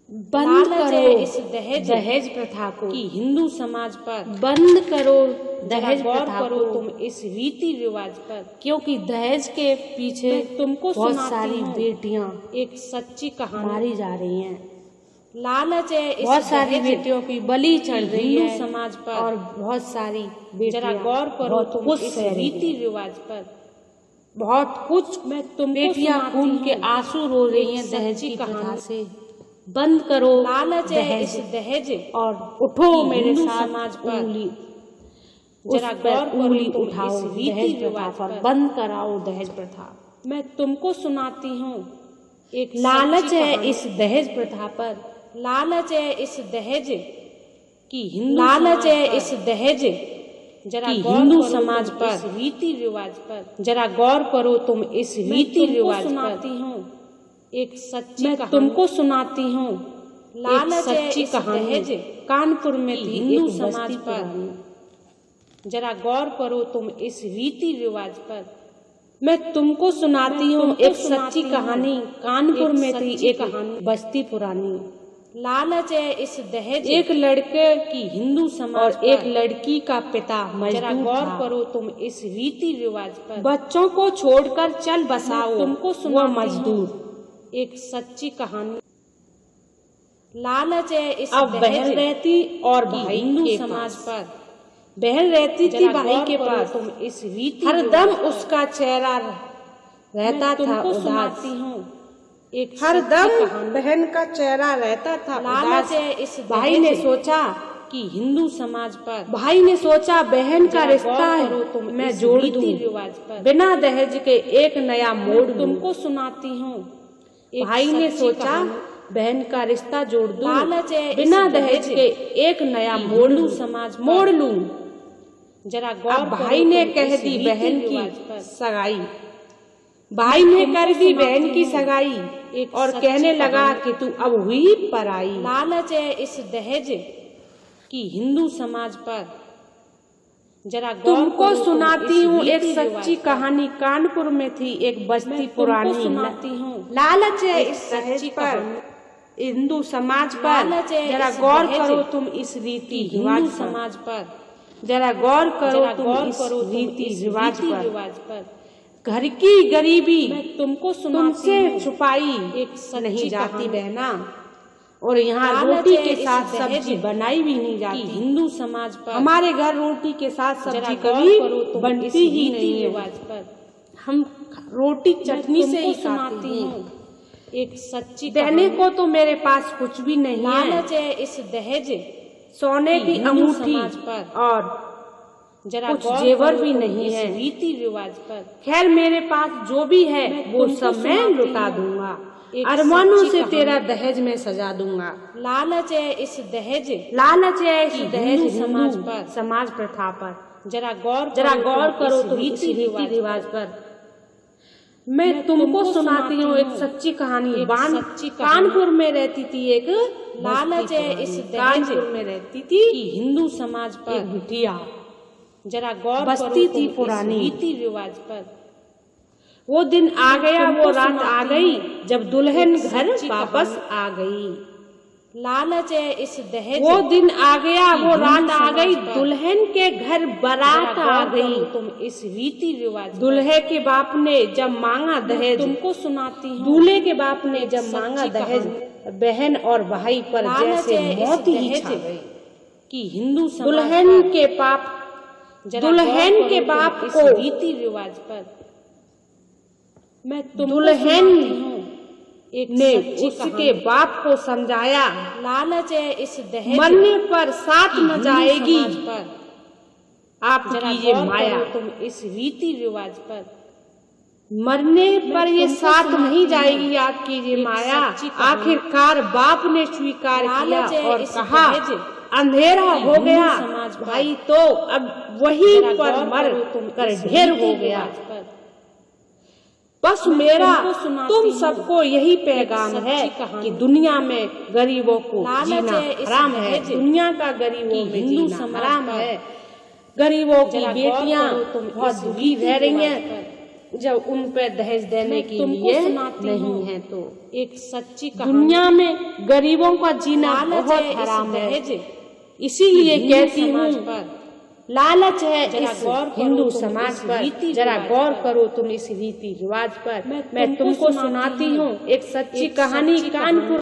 बंद करो इस दहेज प्रथा को कि हिंदू समाज पर बंद करो दहेज दहेज गौर प्रथा करो को, तुम इस रीति रिवाज पर। क्योंकि दहेज के पीछे मैं तुमको बहुत सुनाती सारी हूँ बेटियां एक सच्ची कहानी। मारी जा रही हैं, लालच है इस बहुत सारी दहेज बेटियों की बलि चढ़ कि रही हिंदू है समाज पर। और बहुत सारी जरा बेटियां गौर करो बहुत तुम कुछ इस सह रही रीति हैं। रिवाज पर। बहुत कुछ मैं तुमको बेटियां सुनाती खून के हूँ आंसू रो रही एक हैं दहेज सच्ची की प्रथा कहानी। से। बंद करो लालच है इस दहेज दहेज और उठो कि मेरे हिंदू साथ समाज पर। उंगली, जरा उस पर गौर करो उंगली तुम उठाओ इस रीति दहेज प्रथा रिवाज पर, पर। बंद कराओ दहेज प्रथा। मैं तुमको सुनाती हूँ एक लालच सच्ची है कहानी। इस दहेज प्रथा पर, लालच है इस दहेज कि हिंदू लालच समाज है पर। इस दहेज जरा कि गौर हिंदू करो समाज तुम पर। इस रीति रिवाज पर। जरा गौर करो तुम इस मैं रीति तुमको रिवाज सुनाती पर। हूँ एक सच्ची मैं कहानी। तुमको सुनाती हूँ लालच एक है सच्ची इस कहानी। दहेज कानपुर में कि थी हिंदू एक समाज बस्ती पर। पुरानी। जरा गौर करो तुम इस रीति रिवाज पर। मैं तुमको सुनाती हूँ तुमको एक सुनाती सच्ची हूँ कहानी। कानपुर एक में थी सच्ची एक कहानी। बस्ती पुरानी। लालच है इस दहेज एक लड़के कि हिंदू समाज और एक पर। लड़की का पिता जरा मजदूर गौर था। करो तुम इस रीति रिवाज पर। बच्चों को छोड़कर चल बसाओ मैं तुमको वो सुनाती मजदूर। एक सच्ची कहानी। लालच है इस अब बहन दहेज रहती और कि भाई हिंदू के समाज पास। पर। बहन रहती थी जरा भाई गौर के करो पास। तुम इस रीति हरदम रिवाज पर। उसका चेहरा रहता मैं था तुमको उदास। सुनाती हूँ एक हरदम सच्ची कहानी। बहन का चेहरा रहता था लालच उदास। है इस भाई दहेज ने सोचा कि हिंदू समाज पर। भाई ने सोचा बहन का जरा रिश्ता गौर है करो तुम मैं इस जोड़ रीति दूं, रिवाज पर। बिना दहेज के एक नया मोड़ मैं दूं। तुमको सुनाती हूँ एक भाई ने सच्ची सोचा कहानी। बहन का रिश्ता जोड़ दूं, लालच है इस बिना दहेज दहेज के एक नया कि मोड़ हिंदू लूं, समाज पर। मोड़ लूं। जरा गौर अब करो भाई ने तुम कह इस दी रीति बहन की रिवाज पर। सगाई। भाई ने तुमको कर दी बहन सुनाती की हूँ सगाई एक और सच्ची कहने लगा कहानी। कि तू अब हुई पराई। लालच है इस दहेज कि हिंदू समाज पर। जरा गौर तुमको करो तुम सुनाती इस हूँ एक रीति सच्ची रिवाज पर। कहानी। कानपुर में थी एक बस्ती मैं पुरानी। तुमको सुनाती हूँ लालच है एक इस दहेज सच्ची पर, कहानी। हिंदू समाज पर। लालच है जरा इस गौर दहेज करो तुम इस रीति कि रिवाज हिंदू पर। समाज पर। जरा गौर करो जरा तुम गौर इस करो तुम रीति इस रिवाज रीति पर। रिवाज पर। घर की गरीबी मैं तुमको सुनाती तुमसे हूँ छुपाई एक सच्ची नहीं जाती कहानी। बहना, और यहाँ लालच रोटी है के इस साथ दहेज सब्जी बनाई भी नहीं कि जाती। हिंदू समाज पर। हमारे घर रोटी के साथ जरा सब्जी गौर कभी करो तुम इस बनती ही रीति नहीं है। रिवाज पर। हम रोटी मैं चटनी से ही तुमको खाते सुनाती हैं। हूँ एक सच्ची देने कहानी। को तो मेरे पास कुछ भी नहीं है, लालच है इस दहेज सोने कि की हिंदू अंगूठी समाज पर। और जरा कुछ गौर जेवर करो भी तुम नहीं इस है। रीति रिवाज पर। खैर मेरे पास जो भी है मैं वो तुमको सब मैं सुनाती लुटा हूँ दूंगा। एक अरमानों सच्ची से कहानी। तेरा दहेज में सजा दूंगा। लालच है इस दहेज लालच है इस कि दहेज हिंदू समाज हिंदू पर। समाज प्रथा पर। जरा गौर करो तुम इस रीति रिवाज पर। मैं तुमको सुनाती हूँ एक सच्ची कहानी। एक सच्ची कहानी। कानपुर में रहती थी एक लालच है बस्ती इस पुरानी। दहेज कानपुर में रहती थी कि हिंदू समाज एक पर। बिटिया। जरा गौर बस्ती करो थी तुम पुरानी। इस रीति रिवाज पर। वो दिन आ गया, तुमको वो रात आ सुनाती गई हूँ जब दुल्हन एक घर सच्ची वापस कहानी। आ गई। लालच है इस दहेज वो दिन आ गया, कि वो हिंदू रात आ समाज गई, पर। दुल्हन के घर बारात जरा आ गौर गई। करो तुम इस रीति रिवाज पर। दूल्हे के बाप ने जब मांगा मैं दहेज, तुमको सुनाती हूँ दूल्हे के बाप ने एक जब मांगा सच्ची दहेज, कहानी। बहन और भाई पर लालच जैसे है इस मौत ही दहेज छा गई। कि हिंदू समाज दुल्हन पर। के बाप जरा दुल्हन गौर के करो तुम बाप इस को रीति रिवाज पर। मैं तुमको दुल्हन सुनाती हूँ एक ने सच्ची उसके कहानी। बाप को समझाया लालच है इस दहेज मरने पर साथ कि न हिंदू जाएगी समाज पर। आपकी जरा ये गौर माया। करो तुम इस रीति रिवाज पर। मरने पर ये तुमको साथ सुनाती नहीं हूँ जाएगी आपकी ये एक माया। सच्ची कहानी। आखिरकार बाप ने स्वीकार लालच किया है और इस कहा दहेज अंधेरा कि हो हिंदू गया समाज पर। भाई, तो अब वहीं जरा पर गौर मर करो तुम कर इस ढेर रीति हो गया। रिवाज पर। बस मैं मेरा तुमको सुनाती तुम हूँ सबको यही पैगाम सच्ची है कहानी। कि दुनिया में गरीबों को लालच जीना है इस हराम है। दहेज दुनिया का गरीबों कि में हिंदू जीना समाज हराम पर। है। गरीबों की जरा गौर बेटियां करो तुम बहुत इस दुखी रीति रह रही रिवाज हैं। पर। जब उन पे दहेज देने मैं के तुमको लिए सुनाती नहीं हूँ है तो एक सच्ची कहानी। दुनिया में गरीबों का जीना लालच बहुत है इस हराम है। दहेज इसीलिए हिंदू कहती समाज हूँ पर लालच है जरा इस गौर करो हिंदू तुम समाज इस पर, रीति जरा रिवाज गौर पर। करो तुम इस रीति रिवाज पर। मैं मैं तुमको तुमको सुनाती हूँ एक सच्ची एक कहानी सच्ची कानपुर